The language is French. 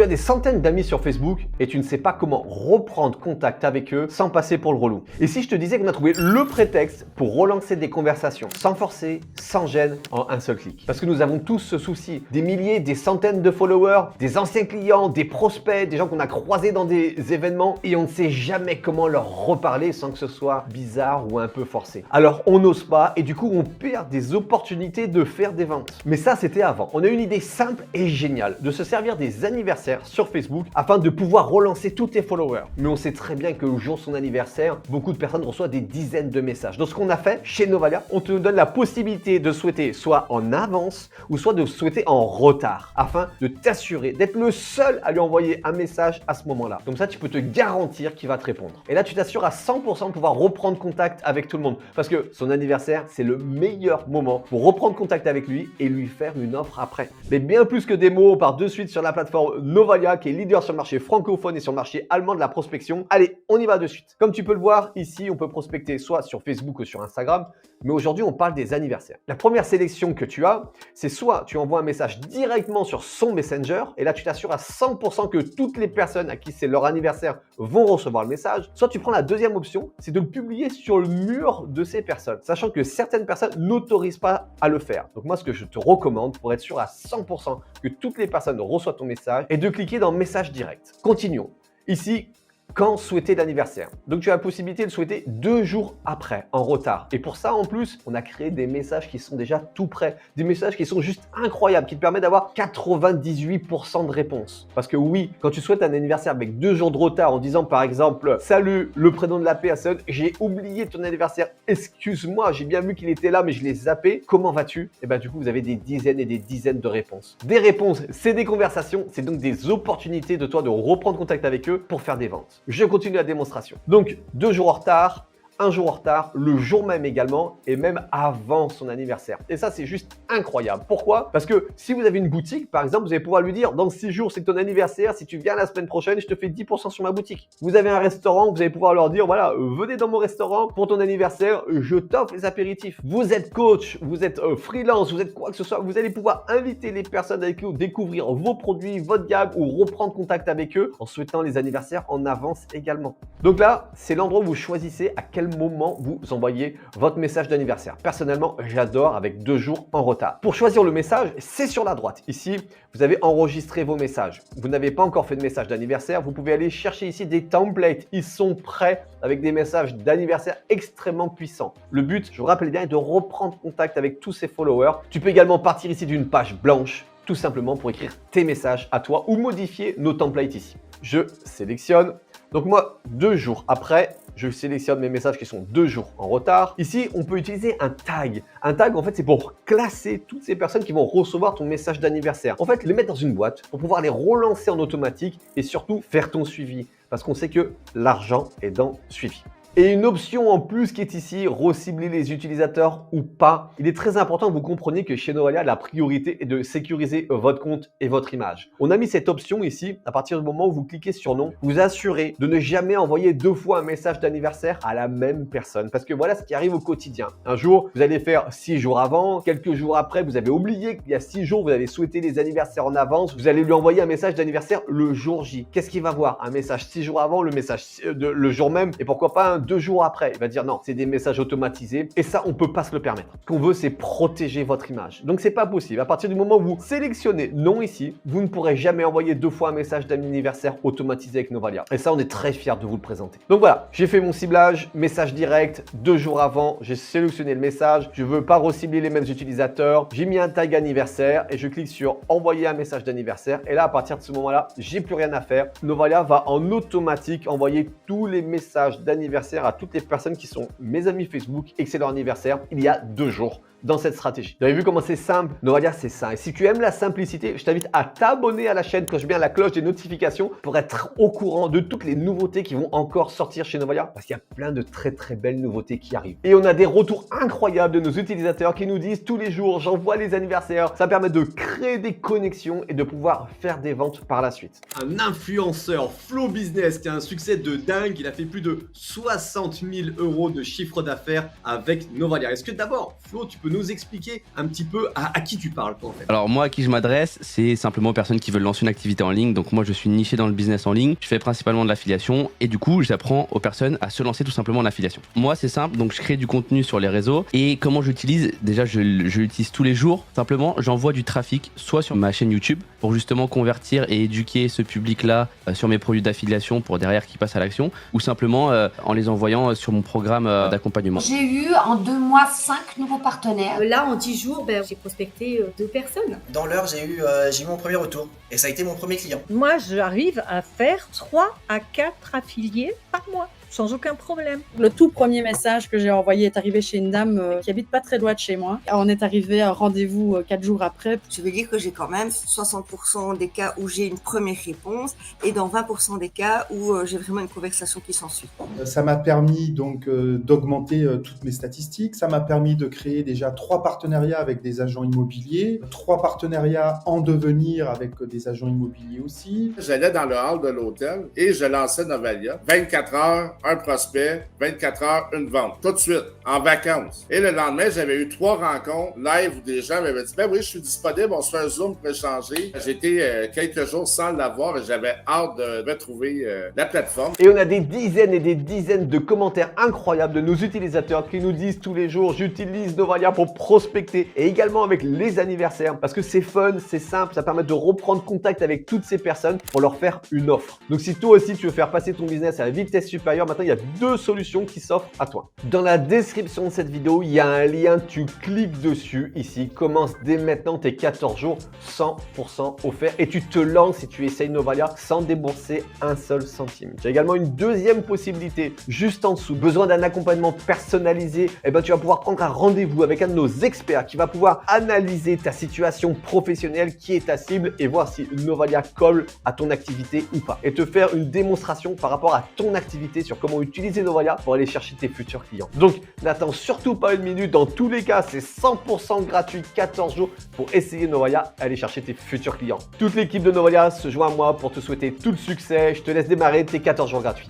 Tu as des centaines d'amis sur Facebook et tu ne sais pas comment reprendre contact avec eux sans passer pour le relou. Et si je te disais qu'on a trouvé le prétexte pour relancer des conversations sans forcer, sans gêne, en un seul clic. Parce que nous avons tous ce souci. Des milliers, des centaines de followers, des anciens clients, des prospects, des gens qu'on a croisés dans des événements et on ne sait jamais comment leur reparler sans que ce soit bizarre ou un peu forcé. Alors on n'ose pas et du coup on perd des opportunités de faire des ventes. Mais ça c'était avant. On a une idée simple et géniale de se servir des anniversaires sur Facebook afin de pouvoir relancer tous tes followers. Mais on sait très bien que le jour de son anniversaire, beaucoup de personnes reçoivent des dizaines de messages. Donc ce qu'on a fait chez Novalia, on te donne la possibilité de souhaiter soit en avance ou soit de souhaiter en retard afin de t'assurer d'être le seul à lui envoyer un message à ce moment-là. Comme ça, tu peux te garantir qu'il va te répondre. Et là, tu t'assures à 100% de pouvoir reprendre contact avec tout le monde parce que son anniversaire, c'est le meilleur moment pour reprendre contact avec lui et lui faire une offre après. Mais bien plus que des mots, on part de suite sur la plateforme Novalia qui est leader sur le marché francophone et sur le marché allemand de la prospection. Allez, on y va de suite. Comme tu peux le voir, ici, on peut prospecter soit sur Facebook ou sur Instagram, mais aujourd'hui, on parle des anniversaires. La première sélection que tu as, c'est soit tu envoies un message directement sur son Messenger, et là, tu t'assures à 100% que toutes les personnes à qui c'est leur anniversaire vont recevoir le message. Soit tu prends la deuxième option, c'est de le publier sur le mur de ces personnes, sachant que certaines personnes n'autorisent pas à le faire. Donc moi, ce que je te recommande pour être sûr à 100% que toutes les personnes reçoivent ton message, est de cliquer dans Message direct. Continuons. Ici, quand souhaiter l'anniversaire. Donc tu as la possibilité de le souhaiter 2 jours après, en retard. Et pour ça, en plus, on a créé des messages qui sont déjà tout prêts. Des messages qui sont juste incroyables, qui te permettent d'avoir 98% de réponses. Parce que oui, quand tu souhaites un anniversaire avec 2 jours de retard en disant par exemple « Salut, le prénom de la personne, j'ai oublié ton anniversaire, excuse-moi, j'ai bien vu qu'il était là mais je l'ai zappé, comment vas-tu ?» Et bien du coup, vous avez des dizaines et des dizaines de réponses. Des réponses, c'est des conversations, c'est donc des opportunités de toi de reprendre contact avec eux pour faire des ventes. Je continue la démonstration. Donc, 2 jours en retard, 1 jour en retard, le jour même également et même avant son anniversaire. Et ça, c'est juste incroyable. Pourquoi? Parce que si vous avez une boutique, par exemple, vous allez pouvoir lui dire dans 6 jours, c'est ton anniversaire. Si tu viens la semaine prochaine, je te fais 10% sur ma boutique. Vous avez un restaurant, vous allez pouvoir leur dire, voilà, venez dans mon restaurant pour ton anniversaire, je t'offre les apéritifs. Vous êtes coach, vous êtes freelance, vous êtes quoi que ce soit, vous allez pouvoir inviter les personnes avec vous, découvrir vos produits, votre gamme ou reprendre contact avec eux en souhaitant les anniversaires en avance également. Donc là, c'est l'endroit où vous choisissez à quel moment vous envoyez votre message d'anniversaire. Personnellement, j'adore avec 2 jours en retard. Pour choisir le message, c'est sur la droite. Ici, vous avez enregistré vos messages. Vous n'avez pas encore fait de message d'anniversaire, vous pouvez aller chercher ici des templates. Ils sont prêts avec des messages d'anniversaire extrêmement puissants. Le but, je vous rappelle bien, est de reprendre contact avec tous ces followers. Tu peux également partir ici d'une page blanche, tout simplement pour écrire tes messages à toi ou modifier nos templates ici. Je sélectionne. Donc moi, 2 jours après, je sélectionne mes messages qui sont 2 jours en retard. Ici, on peut utiliser un tag. Un tag, en fait, c'est pour classer toutes ces personnes qui vont recevoir ton message d'anniversaire. En fait, les mettre dans une boîte pour pouvoir les relancer en automatique et surtout faire ton suivi. Parce qu'on sait que l'argent est dans suivi. Et une option en plus qui est ici, recibler les utilisateurs ou pas. Il est très important que vous compreniez que chez Novalia, la priorité est de sécuriser votre compte et votre image. On a mis cette option ici, à partir du moment où vous cliquez sur non, vous assurez de ne jamais envoyer 2 fois un message d'anniversaire à la même personne. Parce que voilà ce qui arrive au quotidien. Un jour, vous allez faire 6 jours avant, quelques jours après, vous avez oublié qu'il y a 6 jours, vous avez souhaité les anniversaires en avance, vous allez lui envoyer un message d'anniversaire le jour J. Qu'est-ce qu'il va voir? Un message 6 jours avant, le message le jour même, et pourquoi pas un 2 jours après. Il va dire non, c'est des messages automatisés et ça, on peut pas se le permettre. Ce qu'on veut, c'est protéger votre image. Donc, c'est pas possible. À partir du moment où vous sélectionnez non ici, vous ne pourrez jamais envoyer 2 fois un message d'anniversaire automatisé avec Novalia. Et ça, on est très fiers de vous le présenter. Donc voilà, j'ai fait mon ciblage, message direct, 2 jours avant, j'ai sélectionné le message. Je veux pas recibler les mêmes utilisateurs. J'ai mis un tag anniversaire et je clique sur envoyer un message d'anniversaire. Et là, à partir de ce moment-là, j'ai plus rien à faire. Novalia va en automatique envoyer tous les messages d'anniversaire à toutes les personnes qui sont mes amis Facebook et que c'est leur anniversaire il y a 2 jours dans cette stratégie. Vous avez vu comment c'est simple? Novalia, c'est ça. Et si tu aimes la simplicité, je t'invite à t'abonner à la chaîne, cloche bien la cloche des notifications pour être au courant de toutes les nouveautés qui vont encore sortir chez Novalia parce qu'il y a plein de très belles nouveautés qui arrivent. Et on a des retours incroyables de nos utilisateurs qui nous disent tous les jours, j'envoie les anniversaires. Ça permet de créer des connexions et de pouvoir faire des ventes par la suite. Un influenceur Flow Business qui a un succès de dingue. Il a fait plus de 60 000 € de chiffre d'affaires avec Novalia. Est-ce que d'abord, Flo, tu peux peux nous expliquer un petit peu à qui tu parles, toi, en fait? Alors moi, à qui je m'adresse, c'est simplement aux personnes qui veulent lancer une activité en ligne. Donc moi, je suis niché dans le business en ligne. Je fais principalement de l'affiliation et du coup, j'apprends aux personnes à se lancer tout simplement en affiliation. Moi, c'est simple. Donc je crée du contenu sur les réseaux et comment j'utilise? Déjà, je l'utilise tous les jours. Simplement, j'envoie du trafic soit sur ma chaîne YouTube pour justement convertir et éduquer ce public-là sur mes produits d'affiliation pour derrière qu'ils passent à l'action, ou simplement en les envoyant sur mon programme d'accompagnement. J'ai eu en 2 mois 5 nouveaux partenaires. Là, en 10 jours, j'ai prospecté 2 personnes. Dans l'heure, j'ai eu mon premier retour et ça a été mon premier client. Moi, j'arrive à faire 3 à 4 affiliés par mois, sans aucun problème. Le tout premier message que j'ai envoyé est arrivé chez une dame qui habite pas très loin de chez moi. On est arrivé à un rendez-vous 4 jours après. Je veux dire que j'ai quand même 60% des cas où j'ai une première réponse et dans 20% des cas où j'ai vraiment une conversation qui s'ensuit. Ça m'a permis donc d'augmenter toutes mes statistiques. Ça m'a permis de créer déjà 3 partenariats avec des agents immobiliers, 3 partenariats en devenir avec des agents immobiliers aussi. J'allais dans le hall de l'hôtel et je lançais Novalia. 24 heures, un prospect, 24 heures, une vente. Tout de suite, en vacances. Et le lendemain, j'avais eu 3 rencontres live où des gens m'avaient dit « Ben oui, je suis disponible, on se fait un Zoom pour échanger. » J'ai été quelques jours sans l'avoir et j'avais hâte de retrouver la plateforme. Et on a des dizaines et des dizaines de commentaires incroyables de nos utilisateurs qui nous disent tous les jours « J'utilise Novalia pour prospecter » et également avec les anniversaires parce que c'est fun, c'est simple, ça permet de reprendre contact avec toutes ces personnes pour leur faire une offre. Donc si toi aussi tu veux faire passer ton business à la vitesse supérieure, maintenant il y a 2 solutions qui s'offrent à toi. Dans la description de cette vidéo, il y a un lien, tu cliques dessus ici, commence dès maintenant tes 14 jours 100% offerts et tu te lances si tu essayes Novalia sans débourser un seul centime. J'ai également une deuxième possibilité juste en dessous. Besoin d'un accompagnement personnalisé, eh ben, tu vas pouvoir prendre un rendez-vous avec un de nos experts qui va pouvoir analyser ta situation professionnelle, qui est ta cible et voir si Novalia colle à ton activité ou pas et te faire une démonstration par rapport à ton activité sur comment utiliser Novalia pour aller chercher tes futurs clients. Donc, n'attends surtout pas une minute. Dans tous les cas, c'est 100% gratuit, 14 jours pour essayer Novalia et aller chercher tes futurs clients. Toute l'équipe de Novalia se joint à moi pour te souhaiter tout le succès. Je te laisse démarrer tes 14 jours gratuits.